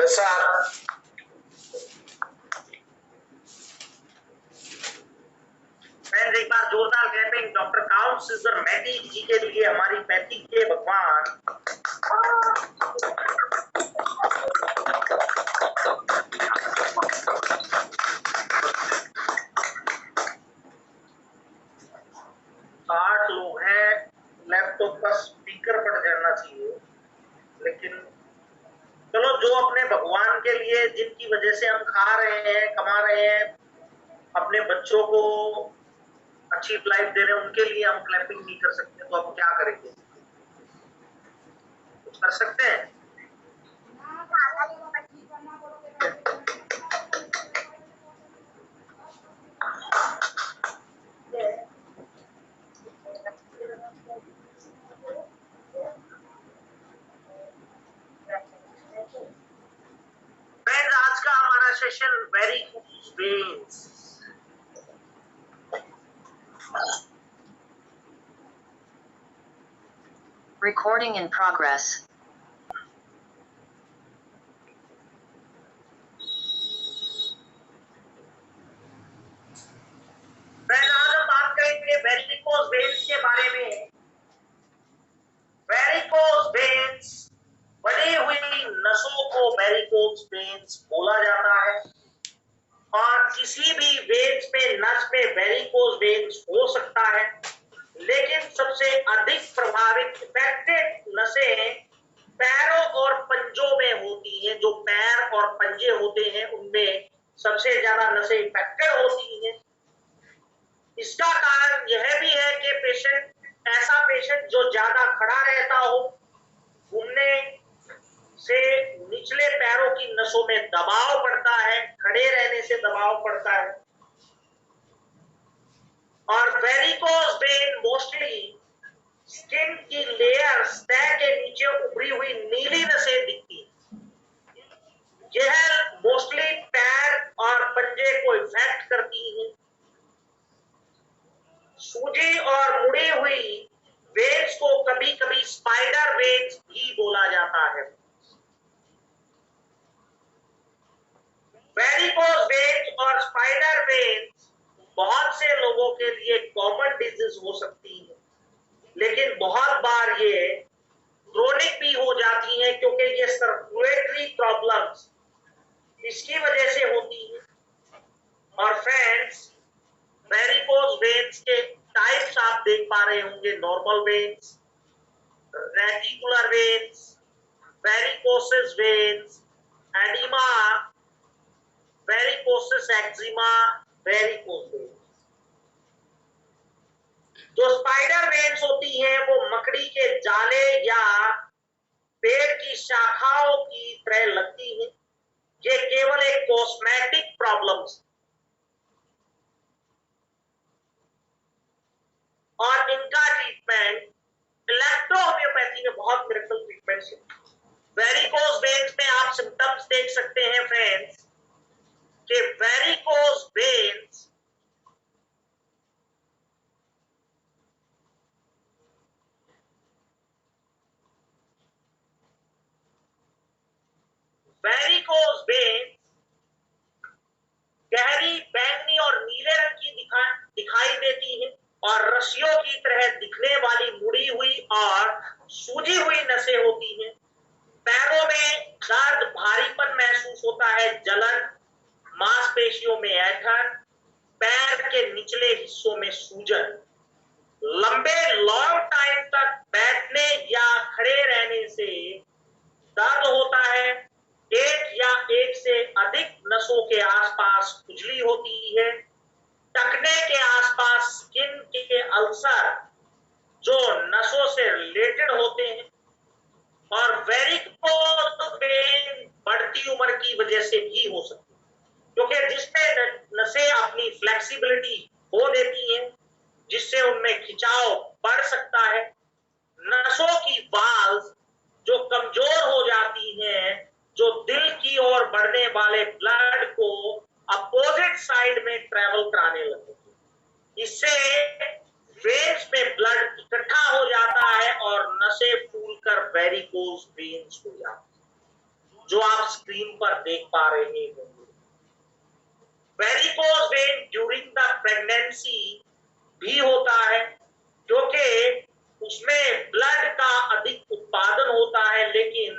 Yes, sir. Friends, एक बार जोरदार clapping doctor counts is the मैथिक जी के लिए, हमारी पैथिक के भगवान। 60 लोग हैं, लैपटॉप का स्पीकर पड़ जाना चाहिए, लेकिन चलो, जो अपने भगवान के लिए, जिनकी वजह से हम खा रहे हैं, कमा रहे हैं, अपने बच्चों को अच्छी लाइफ दे रहे हैं, उनके लिए हम क्लैपिंग नहीं कर सकते, तो अब क्या करेंगे? कुछ कर सकते हैं? फ्रेंड्स, आज का हमारा session varicose veins. Recording in progress. Friends, आज हम बात करेंगे वेरिकोज वेन्स के बारे में। वेरिकोज वेन्स, बढ़ी हुई नसों को वेरिकोज वेन्स बोला जाता है, और किसी भी वेन्स में, नस में वेरिकोज वेन्स हो सकता है, लेकिन सबसे अधिक प्रभावित इफेक्टेड नसें पैरों और पंजों में होती हैं। जो पैर और पंजे होते हैं, उनमें सबसे ज्यादा नसें इफेक्टेड होती हैं। इसका कारण यह भी है कि ऐसा पेशेंट जो ज्यादा खड़ा रहता हो, घूमने से निचले पैरों की नसों में दबाव पड़ता है, खड़े रहने से दबाव पड़ता है। और वेरिकोज वेन मोस्टली स्किन की लेयर सतह के नीचे उभरी हुई नीली नसें दिखती हैं। यह मोस्टली पैर और पंजे को इफेक्ट करती हैं। सूजी और मुड़ी हुई वेन्स को कभी कभी स्पाइडर वेन्स भी बोला जाता है। वेरिकोज वेन्स और स्पाइडर वेन्स बहुत से लोगों के लिए कॉमन डिजीज हो सकती है, लेकिन बहुत बार ये क्रोनिक भी हो जाती है, क्योंकि ये सर्कुलेटरी प्रॉब्लम्स इसकी वजह से होती है। और फ्रेंड्स, वेरिकोज वेन्स के टाइप्स आप देख पा रहे होंगे: normal veins, reticular veins, varicosis veins, oedema, varicosis eczema, varicose veins. जो स्पाइडर वेन्स होती हैं, वो मकड़ी के जाले या पेड़ की शाखाओं की तरह लगती हैं। ये केवल एक कॉस्मेटिक प्रॉब्लम्स, और इनका ट्रीटमेंट इलेक्ट्रोहोम्योपैथी में बहुत मिरेकल ट्रीटमेंट्स है। वेरिकोज वेन्स में आप सिम्टम्स देख सकते हैं फ्रेंड्स, कि वेरिकोज वेन्स गहरी बैंगनी और नीले रंग की दिखाई देती है, और रस्सियों की तरह दिखने वाली मुड़ी हुई और सूजी हुई नसें होती हैं। पैरों में दर्द, भारीपन महसूस होता है, जलन, मांसपेशियों में ऐंठन, पैर के निचले हिस्सों में सूजन। लंबे लॉन्ग टाइम तक बैठने या खड़े रहने से दर्द होता है। एक या एक से अधिक नसों के आसपास खुजली होती है। टखने के आसपास स्किन के अल्सर जो नसों से रिलेटेड होते हैं। और वेरिकोज वेन बढ़ती उम्र की वजह से भी हो सकती है, क्योंकि जिसमें नसें अपनी फ्लेक्सिबिलिटी खो देती हैं, जिससे उनमें खिंचाव बढ़ सकता है। नसों की वाल्व जो कमजोर हो जाती हैं, जो दिल की ओर बढ़ने वाले ब्लड को अपोजिट साइड में ट्रेवल कराने लगती है। इससे वेन्स में ब्लड इकट्ठा हो जाता है और नसें फूलकर वेरिकोज वेन्स हो जाती है। जो आप स्क्रीन पर देख पा रहे होंगे। Varicose vein during the pregnancy भी होता है क्योंकि उसमें ब्लड का अधिक उत्पादन होता है, लेकिन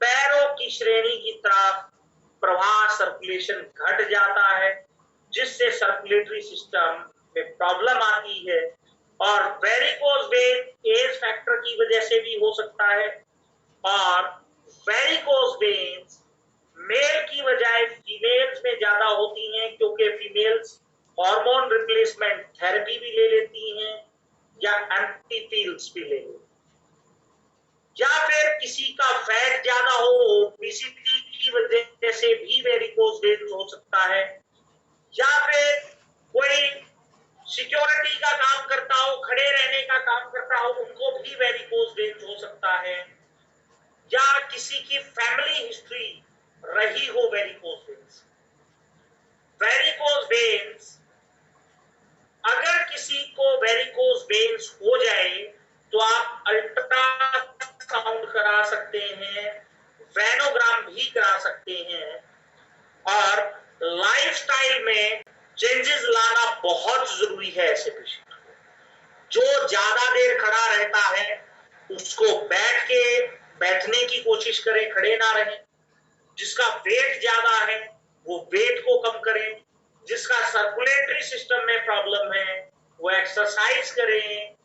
पैरों की श्रेणी की तरफ प्रवाह सर्कुलेशन घट जाता है, जिससे सर्कुलेटरी सिस्टम में प्रॉब्लम आती है। और वेरिकोज वेन एज फैक्टर की वजह से भी हो सकता है, और वेरिकोज वेन्स मेल की बजाय फीमेल्स में ज्यादा होती हैं क्योंकि फीमेल्स हार्मोन रिप्लेसमेंट थेरेपी भी ले लेती हैं या एंटीपील्स भी ले लेती हैं, या फिर किसी का फैट ज्यादा हो, ओबेसिटी की वजह से भी वेरिकोज वेन्स हो सकता है, या फिर कोई सिक्योरिटी का काम करता हो, खड़े रहने का काम करता हो, उनको भी वेरिकोज वेन्स हो सकता है, या किसी की फैमिली हिस्ट्री रही हो वेरिकोज वेन्स। वेरिकोज वेन्स, अगर किसी को वेरिकोज वेन्स हो जाए तो आप अल्ट्रासाउंड करा सकते हैं, वेनोग्राम भी करा सकते हैं, और लाइफस्टाइल में चेंजेस लाना बहुत जरूरी है ऐसे पेशेंट को। जो ज्यादा देर खड़ा रहता है उसको बैठने की कोशिश करें, खड़े ना रहें। जिसका वेट ज्यादा है वो वेट को कम करें। जिसका सर्कुलेटरी सिस्टम में प्रॉब्लम है वो एक्सरसाइज करें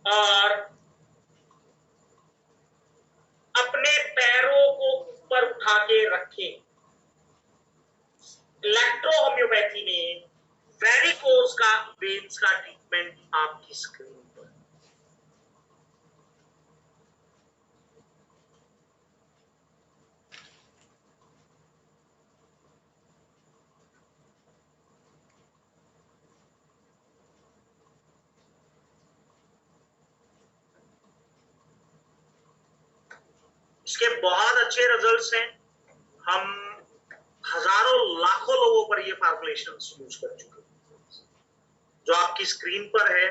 और अपने पैरों को ऊपर उठा के रखें। इलेक्ट्रोहोम्योपैथी में वेरिकोज का वेन्स का ट्रीटमेंट आपकी स्क्रीन पर। इसके बहुत अच्छे रिजल्ट्स हैं। हम हजारों लाखों लोगों पर ये फॉर्मुलेशन यूज कर चुके हैं, जो आपकी स्क्रीन पर है।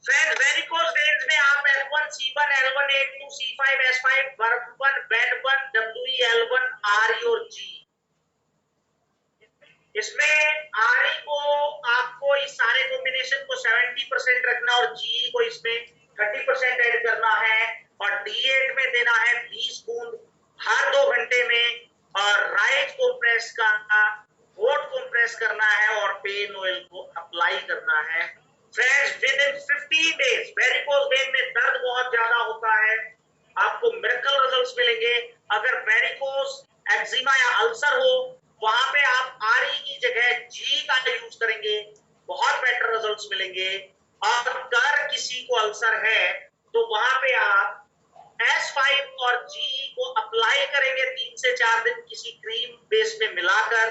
फ्रेंड्स, वेरिकोज वेन्स में आप F1, C1, L1, A2, C5, S5, BURP1, BED1, WE, L1, RE और G। इसमें RE को आपको इस सारे कॉम्बिनेशन को 70% रखना और GE को इसमें 30% ऐड करना है, और D8 में देना है 20 बूंद हर 2 घंटे में, और राइट कंप्रेस का होठ कंप्रेस करना है और पेन ऑयल को अप्लाई करना है। Friends, with in 15 days varicose vein में दर्द बहुत ज्यादा होता है, आपको मिरेकल रिजल्ट्स मिलेंगे। अगर वेरिकोज एक्जिमा या अल्सर हो वहां पे आप RE की जगह G का यूज करेंगे, बहुत बेटर रिजल्ट्स मिलेंगे। और अगर किसी को अल्सर है तो वहां पे आप S5 और GE को अप्लाई करेंगे 3 से 4 दिन किसी क्रीम बेस में मिलाकर,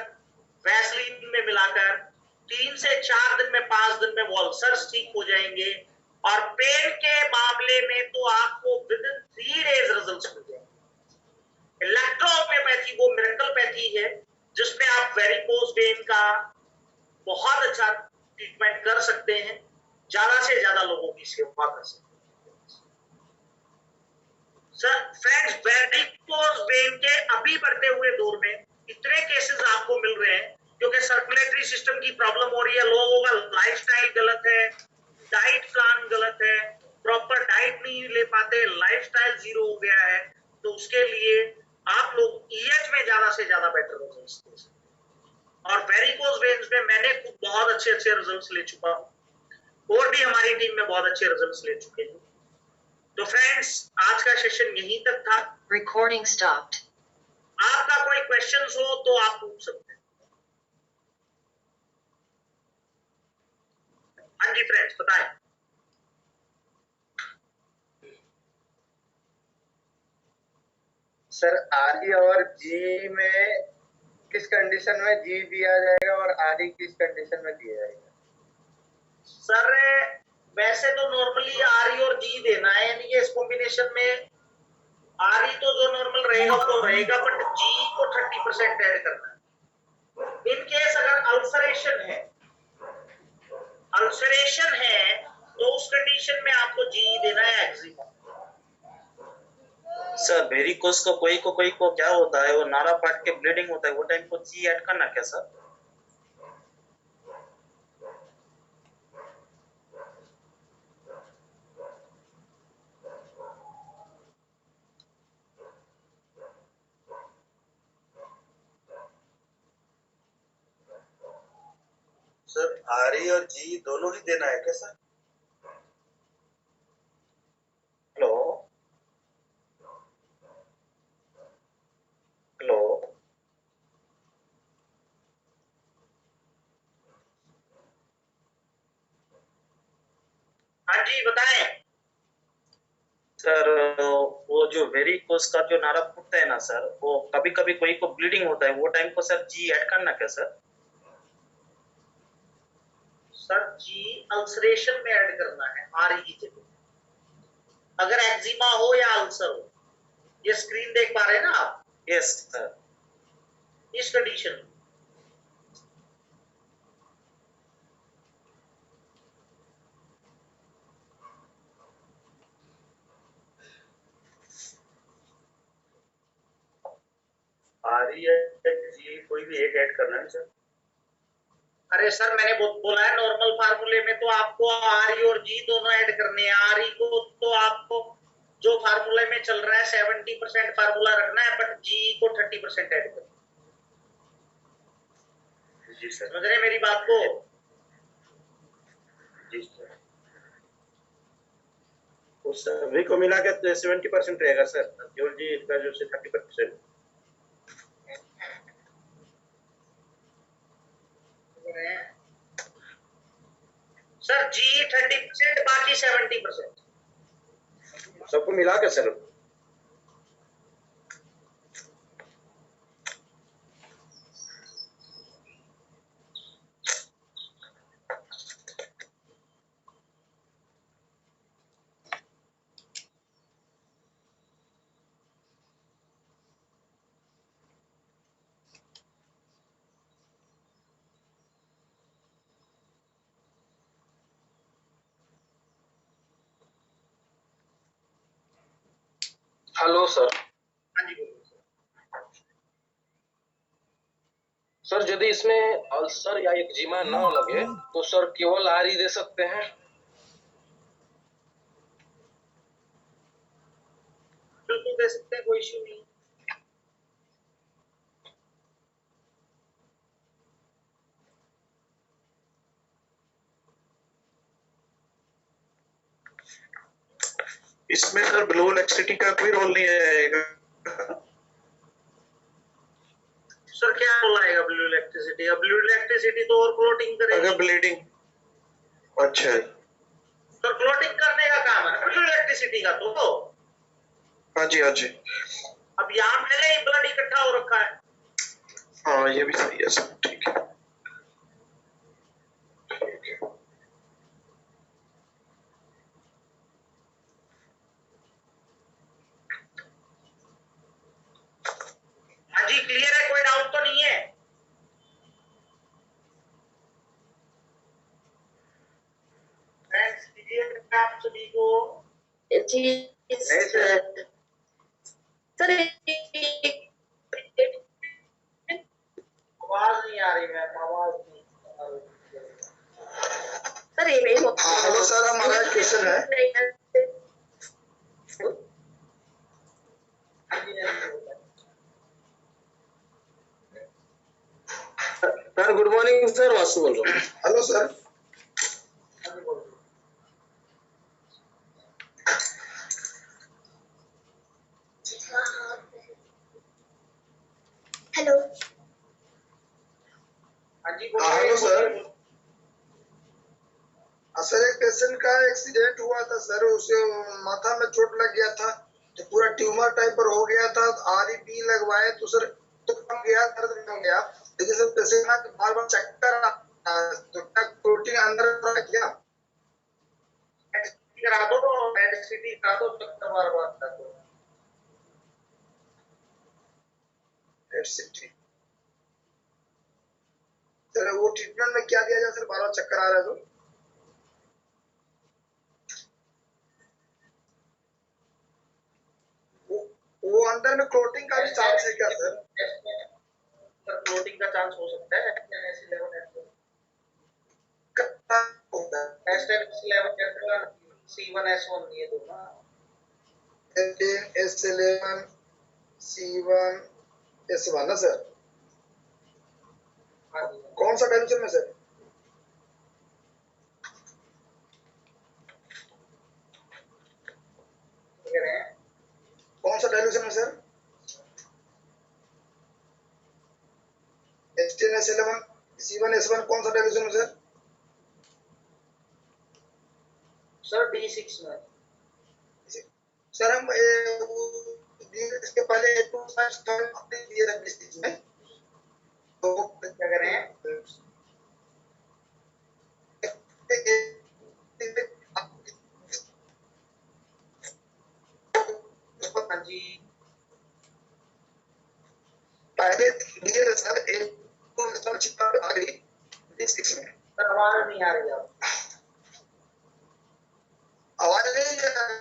वैसलीन में मिलाकर। 3 से 4 दिन में 5 दिन में वो अल्सर्स ठीक हो जाएंगे। और पेन के मामले में तो आपको विद इन 3 डेज रिजल्ट्स मिल जाएंगे। इलेक्ट्रोहोम्योपैथी वो मिरेकलपैथी है जिसमें आप वेरिकोज वेन का बहुत अच्छा ट्रीटमेंट कर सकते हैं, ज्यादा से ज्यादा लोगों की सेवा कर सकते हैं। फ्रेंड्स, वेरिकोज वेन के अभी बढ़ते हुए दौर में इतने केसेस आपको मिल रहे हैं क्योंकि सर्कुलेटरी सिस्टम की प्रॉब्लम हो रही है, लोगों का लाइफस्टाइल गलत है, डाइट प्लान गलत है, प्रॉपर डाइट नहीं ले पाते, लाइफस्टाइल जीरो हो गया है, तो उसके लिए आप लोग ईएच में ज्यादा से ज्यादा बेटर रिजल्ट्स दे सकते हैं। और वेरिकोज वेन्स में मैंने खुद बहुत अच्छे रिजल्ट्स ले चुका हूं, और भी हमारी टीम में बहुत अच्छे रिजल्ट्स ले चुके हैं। तो फ्रेंड्स, आज का सेशन यहीं तक था। Recording stopped. आपका कोई क्वेश्चंस हो तो आप पूछ सकते हैं। हाँ जी फ्रेंड्स, बताएं। सर आरई और जी में किस कंडीशन में जी दिया जाएगा और आरई किस कंडीशन में दिया जाएगा? सर वैसे तो नॉर्मली आरई और जी देना है, यानी कि इस कॉम्बिनेशन में आरई तो जो नॉर्मल रहेगा वो रहेगा, बट जी को 30% ऐड करना है। इन केस अगर अल्सरेशन है तो उस कंडीशन में आपको जी देना है एक्जिमा। सर वेरिकोस को कोई को क्या होता है, वो नारा पाट के ब्लीडिंग होता है, वो टाइम को जी ऐड करना क्या सर? सर आरई और जी दोनों ही देना है क्या सर? हेलो हेलो हाँ जी बताएं। सर वो जो वेरिकोस का जो नारा फूटता है ना सर, वो कभी कभी कोई को ब्लीडिंग होता है, वो टाइम को सर जी ऐड करना क्या सर? सर जी अल्सरेशन में ऐड करना है आरई की जगह, अगर एक्जिमा हो या अल्सर हो। ये स्क्रीन देख पा रहे हैं ना आप, यस सर। इस कंडीशन में। आरई या जी कोई भी एक ऐड करना है सर? अरे सर मैंने बोला है नॉर्मल फार्मूले में तो आपको आरई और जी दोनों ऐड करने हैं। आरई को तो आपको जो फार्मूले में चल रहा है 70% फार्मूला रखना है, बट जी को 30% ऐड करना। जी सर। समझ रहे हैं मेरी बात को? जी सर। उस सभी को मिला के 70% रहेगा सर, केवल जी का जो 30%। सर जी 30%, बाकी 70%। सबको मिला के सर। Hello sir. हाँ जी बोलिए सर यदि इसमें अल्सर या एक्जिमा न लगे तो सर केवल आरई दे सकते हैं? बिल्कुल दे सकते हैं, कोई इश्यू नहीं। इसमें सर ब्लू लैक्सिटी का कोई रोल नहीं आएगा? सर क्या रोल आएगा ब्लू इलेक्ट्रिसिटी? अब ब्लू इलेक्ट्रिसिटी तो और क्लोटिंग करेगी। अगर ब्लीडिंग, अच्छा सर क्लोटिंग करने का काम है ब्लू इलेक्ट्रिसिटी का तो। हाँ जी हाँ जी। अब यहाँ पहले ही ब्लड इकट्ठा हो रखा है। हाँ ये भी सही है सर, ठीक है। हाँ जी क्लियर है, कोई डाउट तो नहीं है? फ्रेंड्स क्लियर है आप सभी को? जी सर। आवाज नहीं आ रही मैम, आवाज नहीं आ रही। सर ये हेलो सर, हमारा क्वेश्चन है। Sir good morning sir, Vasu बोल रहा हूँ। Hello sir. हेलो। हाँ जी हेलो सर। सर एक पेशेंट का एक्सीडेंट हुआ था सर, उसे माथा में चोट लग गया था, तो पूरा ट्यूमर टाइप पर हो गया था। REP लगवाए तो सर तो कम गया, दर्द कम गया, लेकिन सर पेशेंट ना बार बार चक्कर तो क्या प्रोटीन अंदर क्या करा दो, मेडिसिटी करा दो, चक्कर बार बार कर दो। सर वो ट्रीटमेंट में क्या दिया जाए सर, बार बार चक्कर आ रहा है तो? वो अंदर में क्लोटिंग का भी चांस है क्या सर? सर क्लोटिंग का चांस हो सकता है। C1S1 ये दो ना। S11 C1S1 ना सर? हाँ जी। कौन सा डायल्यूशन में सर? कौन सा डायल्यूशन में सर? S10 S11 C1S1 कौन सा डायल्यूशन में सर? सर D6 में। सर हम इसके पहले दिए थे D6 में, तो क्या कह रहे हैं? हाँ जी। पहले दिए थे सर D6 में। सर आवाज नहीं आ रही आप। आवाज नहीं आ रही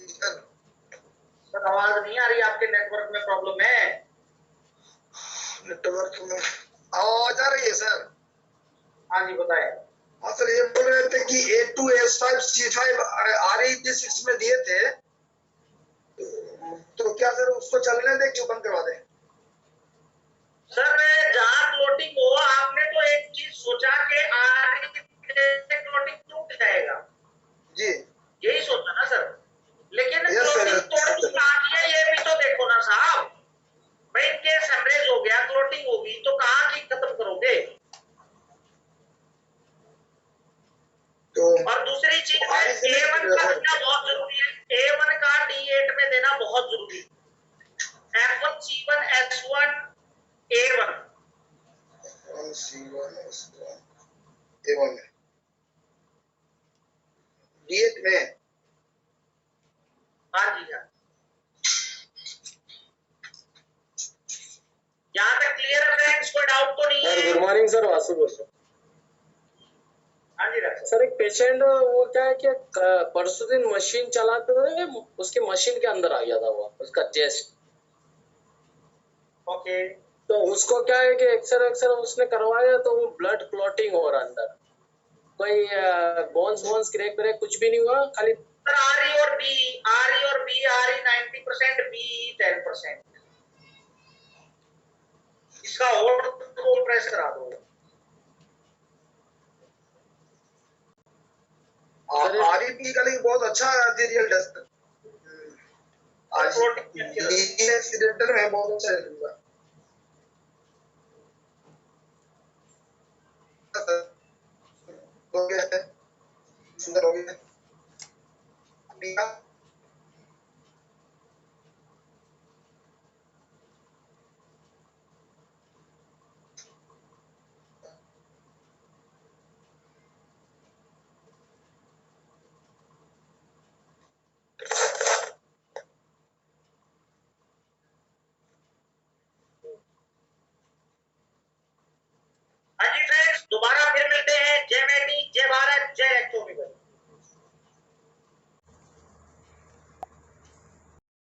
सर? सर आवाज नहीं आ रही, आपके नेटवर्क में प्रॉब्लम है। नेटवर्क में आवाज आ रही है सर? हाँ जी बताए। हाँ सर, ये बोल रहे थे कि A2 S5 C5 RE6 में दिए थे, तो क्या सर उसको चलने दे क्यों बंद करवा दें? सर जहाँ क्लोटिंग हो, आपने तो एक चीज सोचा कि क्लोटिंग टूट जाएगा जी यही सोचा ना सर, लेकिन यस सर। क्लोटिंग तोड़नी कहाँ है ये भी तो देखो ना साहब। भाई इनके सनरेज हो गया, क्लोटिंग होगी तो कहाँ की खत्म करोगे? तो और दूसरी चीज A1 का देना बहुत जरूरी है। A1 का D8 में देना बहुत जरूरी है। F1 C1 S1 A1 C1 S1 A1 D8 में। हाँ जी हाँ। यहाँ तक क्लियर है फ्रेंड्स, कोई डाउट तो नहीं सर है? गुड मॉर्निंग सर, वासु बोल रहा हूँ। हाँ जी डॉक्टर। सर एक पेशेंट वो क्या है कि परसों दिन मशीन चलाते हुए उसके मशीन के अंदर आ गया था वो, उसका चेस्ट। ओके। तो उसको क्या है कि एक्सरे उसने करवाया तो वो ब्लड क्लॉटिंग हो रहा अंदर, कोई बोन्स क्रैक कुछ भी नहीं हुआ, खाली सर RE और B, RE 90%, B 10%। इसका और को प्रेस करा दो। REP का लेकिन बहुत अच्छा रिजल्ट है सर। आज एक्सीडेंटल में बहुत अच्छा रिजल्ट हुआ। हो गया है, सुंदर हो गया है।